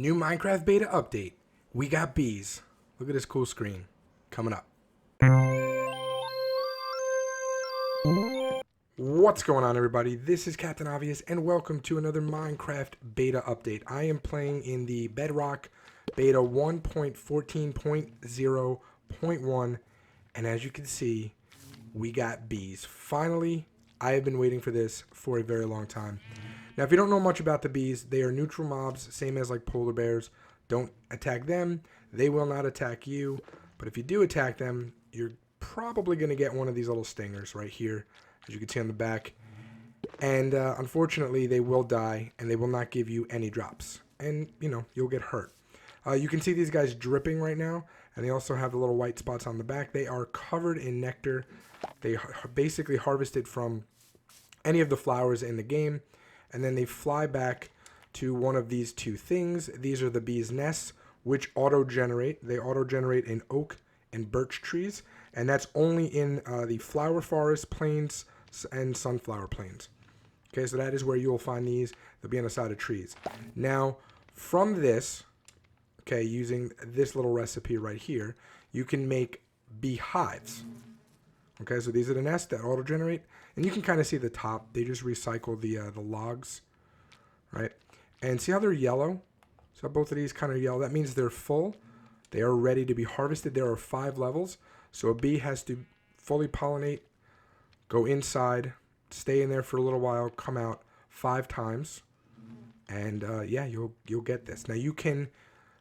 New Minecraft beta update. We got bees. Look at this cool screen coming up. What's going on, everybody? This is Captain Obvious, and welcome to another Minecraft beta update. I am playing in the Bedrock beta 1.14.0.1, and as you can see, we got bees. Finally, I have been waiting for this for a very long time. Now, if you don't know much about the bees, they are neutral mobs, same as like polar bears. Don't attack them. They will not attack you. But if you do attack them, you're probably going to get one of these little stingers right here, as you can see on the back. And unfortunately, they will die, and they will not give you any drops. And, you know, you'll get hurt. You can see these guys dripping right now, and they also have the little white spots on the back. They are covered in nectar. They basically harvested from any of the flowers in the game, and then they fly back to one of these two things. These are the bees' nests, which auto-generate. They auto-generate in oak and birch trees, and that's only in the flower forest plains and sunflower plains. Okay, so that is where you will find these. They'll be on the side of trees. Now, from this, okay, using this little recipe right here, you can make beehives. Okay, so these are the nests that auto-generate, and you can kind of see the top. They just recycle the logs, right? And see how they're yellow? So both of these kind of yellow. That means they're full. They are ready to be harvested. There are 5 levels, so a bee has to fully pollinate, go inside, stay in there for a little while, come out 5 times, and yeah, you'll get this. Now you can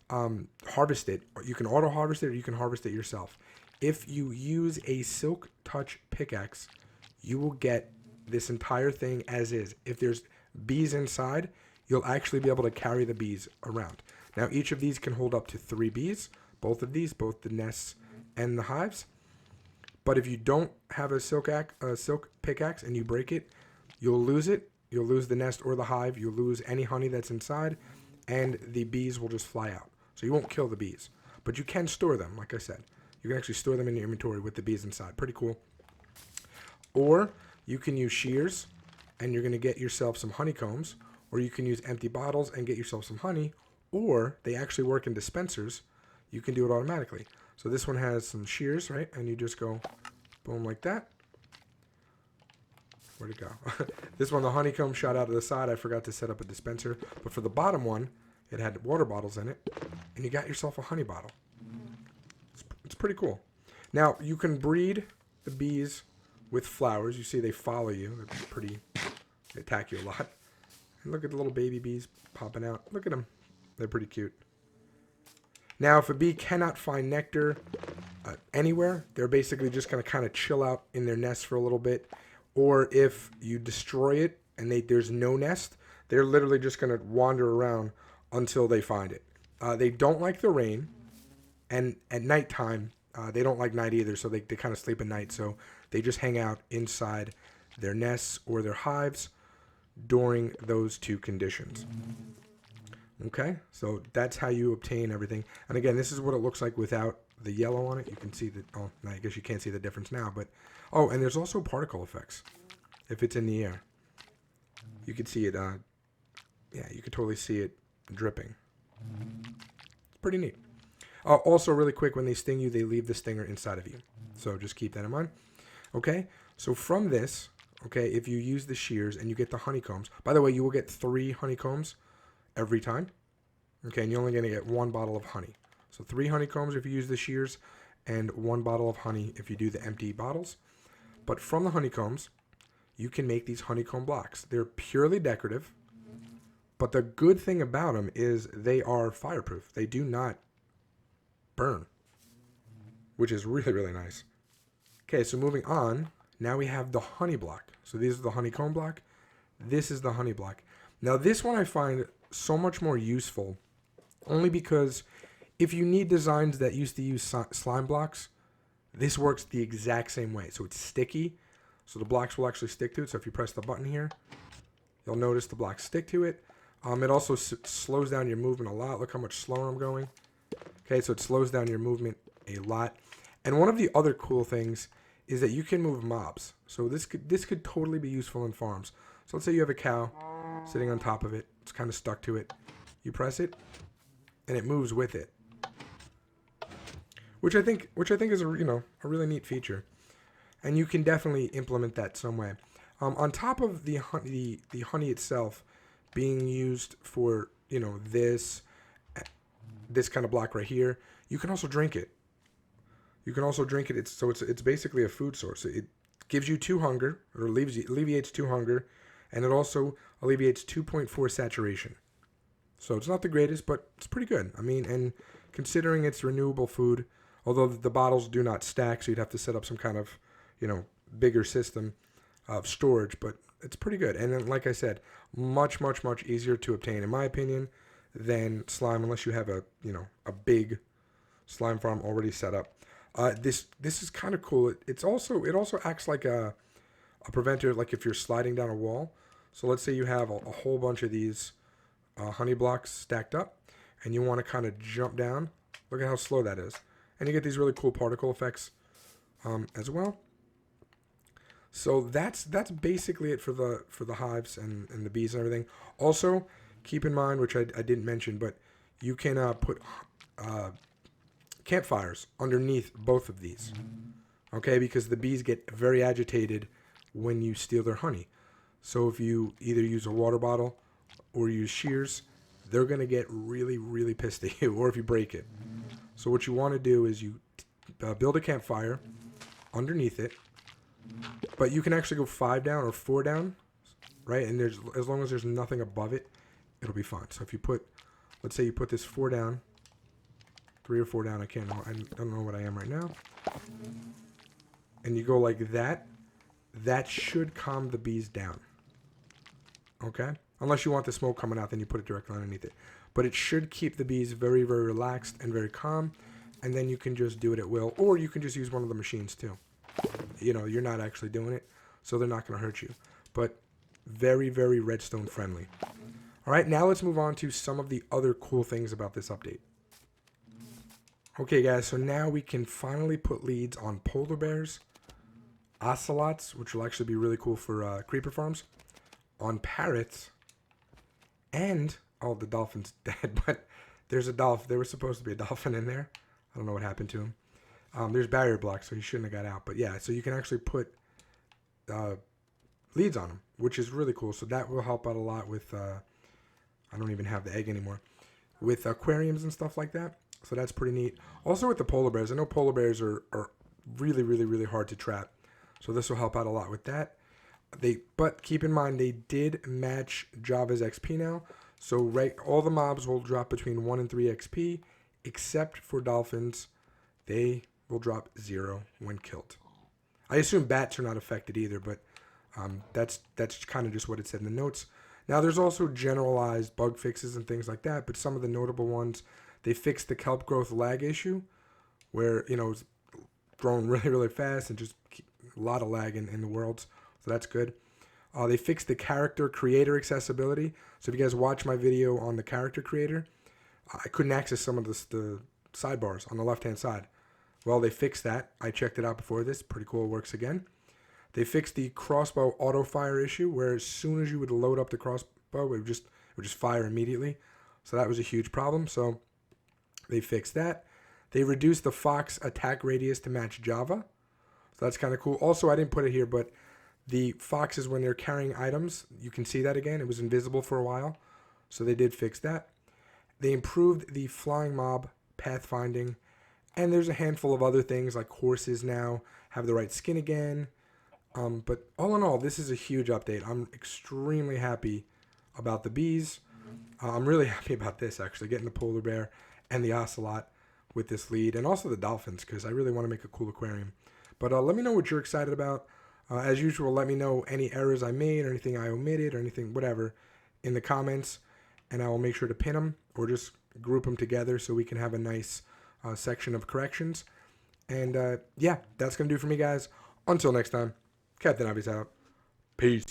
harvest it. You can auto harvest it, or you can harvest it yourself. If you use a silk touch pickaxe, you will get this entire thing as is. If there's bees inside, you'll actually be able to carry the bees around. Now, each of these can hold up to 3 bees, both of these, both the nests and the hives. But if you don't have a silk pickaxe and you break it, you'll lose it. You'll lose the nest or the hive. You'll lose any honey that's inside, and the bees will just fly out. So you won't kill the bees, but you can store them, like I said. You can actually store them in your inventory with the bees inside. Pretty cool. Or you can use shears, and you're going to get yourself some honeycombs. Or you can use empty bottles and get yourself some honey. Or they actually work in dispensers. You can do it automatically. So this one has some shears, right? And you just go boom like that. Where'd it go? This one, the honeycomb shot out of the side. I forgot to set up a dispenser. But for the bottom one, it had water bottles in it. And you got yourself a honey bottle. It's pretty cool. Now, you can breed the bees with flowers. You see they follow you. They attack you a lot. And look at the little baby bees popping out. Look at them. They're pretty cute. Now, if a bee cannot find nectar anywhere, they're basically just going to kind of chill out in their nest for a little bit. Or if you destroy it and there's no nest, they're literally just going to wander around until they find it. They don't like the rain. And at nighttime, they don't like night either, so they kind of sleep at night. So they just hang out inside their nests or their hives during those 2 conditions. Okay, so that's how you obtain everything. And again, this is what it looks like without the yellow on it. You can see that, oh, I guess you can't see the difference now, but, oh, and there's also particle effects if it's in the air. You can see it, yeah, you can totally see it dripping. It's pretty neat. Also, really quick, when they sting you, they leave the stinger inside of you. So just keep that in mind. Okay, so from this, okay, if you use the shears and you get the honeycombs, by the way, you will get 3 honeycombs every time. Okay, and you're only going to get 1 bottle of honey. So 3 honeycombs if you use the shears, and 1 bottle of honey if you do the empty bottles. But from the honeycombs, you can make these honeycomb blocks. They're purely decorative, but the good thing about them is they are fireproof. They do not burn, which is really, really nice. Okay, so moving on, now we have the honey block. So these are the honeycomb block. This is the honey block. Now this one I find so much more useful, only because if you need designs that used to use slime blocks, this works the exact same way. So it's sticky, so the blocks will actually stick to it. So if you press the button here, you'll notice the blocks stick to it. It also slows down your movement a lot. Look how much slower I'm going. Okay, so it slows down your movement a lot. And one of the other cool things is that you can move mobs. So this could totally be useful in farms. So let's say you have a cow sitting on top of it. It's kind of stuck to it. You press it, and it moves with it, which I think is a a really neat feature, and you can definitely implement that some way. On top of the honey itself being used for this kind of block right here, you can also drink it. You can also drink it. It's basically a food source. It gives you 2 hunger, or alleviates 2 hunger, and it also alleviates 2.4 saturation. So it's not the greatest, but it's pretty good. I mean, and considering it's renewable food, although the bottles do not stack, so you'd have to set up some kind of, bigger system of storage, but it's pretty good. And then, like I said, much, much, much easier to obtain, in my opinion, than slime, unless you have a big slime farm already set up. This is kind of cool. It also acts like a preventer, like if you're sliding down a wall. So let's say you have a whole bunch of these honey blocks stacked up, and you want to kind of jump down. Look at how slow that is, and you get these really cool particle effects as well. So that's basically it for the hives and the bees and everything. Also, keep in mind, which I didn't mention, but you can put campfires underneath both of these, okay? Because the bees get very agitated when you steal their honey. So if you either use a water bottle or use shears, they're going to get really, really pissed at you, or if you break it. So what you want to do is you build a campfire underneath it, but you can actually go 5 down or 4 down, right? And as long as there's nothing above it, it'll be fine. So if you let's say you put this 4 down, 3 or 4 down, I don't know what I am right now, and you go like that, that should calm the bees down, okay? Unless you want the smoke coming out, then you put it directly underneath it. But it should keep the bees very, very relaxed and very calm, and then you can just do it at will, or you can just use one of the machines too. You're not actually doing it, so they're not going to hurt you. But very, very redstone friendly. All right, now let's move on to some of the other cool things about this update. Okay, guys, so now we can finally put leads on polar bears, ocelots, which will actually be really cool for creeper farms, on parrots, and, the dolphin's dead, but there's a dolphin. There was supposed to be a dolphin in there. I don't know what happened to him. There's barrier blocks, so he shouldn't have got out. But yeah, so you can actually put leads on him, which is really cool. So that will help out a lot with, I don't even have the egg anymore, with aquariums and stuff like that. So that's pretty neat. Also with the polar bears, I know polar bears are really, really, really hard to trap. So this will help out a lot with that. But keep in mind, they did match Java's XP now. So all the mobs will drop between 1 and 3 XP, except for dolphins. They will drop 0 when killed. I assume bats are not affected either, but that's kind of just what it said in the notes. Now, there's also generalized bug fixes and things like that, but some of the notable ones, they fixed the kelp growth lag issue, where, it's growing really, really fast and just a lot of lag in the worlds. So that's good. They fixed the character creator accessibility. So if you guys watch my video on the character creator, I couldn't access some of the sidebars on the left-hand side. Well, they fixed that. I checked it out before this. Pretty cool. It works again. They fixed the crossbow auto fire issue, where as soon as you would load up the crossbow, it would just fire immediately. So that was a huge problem. So they fixed that. They reduced the fox attack radius to match Java. So that's kind of cool. Also, I didn't put it here, but the foxes, when they're carrying items, you can see that again. It was invisible for a while. So they did fix that. They improved the flying mob pathfinding. And there's a handful of other things, like horses now have the right skin again. But all in all, this is a huge update. I'm extremely happy about the bees. I'm really happy about this, actually, getting the polar bear and the ocelot with this lead, and also the dolphins, because I really want to make a cool aquarium. But let me know what you're excited about. As usual, let me know any errors I made or anything I omitted or anything, whatever, in the comments, and I will make sure to pin them or just group them together so we can have a nice section of corrections. And yeah, that's going to do for me, guys. Until next time, Captain Obvious out. Peace.